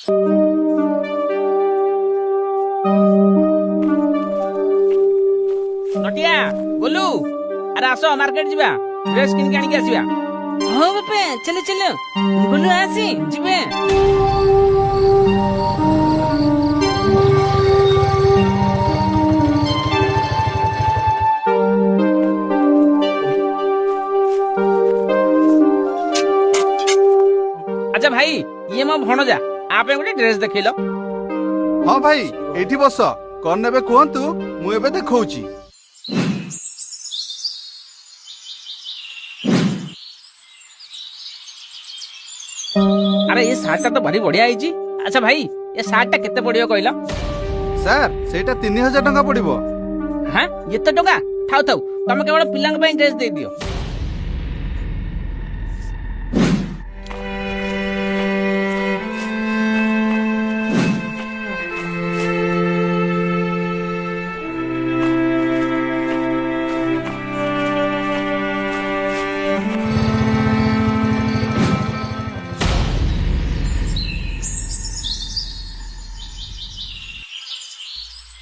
नटिया बोलू अरे आस मार्केट जीवा ड्रेस किन के आनिक आसीबा। हां बापे चले चले बोलू आसी जीवे। अच्छा भाई ये मो भणजा आप गोटे ड्रेस देखिल। हाँ भाई एठी बस कौन नेबे कहतु मु एबे देखौची। अरे ये सार्ट तो भारी बढ़िया आईची। अच्छा भाई ये सार्ट टा केते पड़ियो कहला। सर सेटा 3000 टंका पड़िबो। हां एते टंका थाउ थाउ तमे केवल पिलांग पई ड्रेस दे दियो।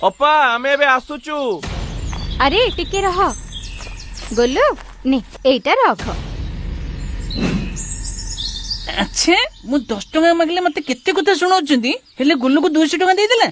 अप्पा आमे एबे आसुचु। अरे टिके रह गोलू ने एटा रख। अच्छे मु 10 टंका मागले मते केते कथा सुनाउछंती हेले गुल्लू को 200 टंका दे देला।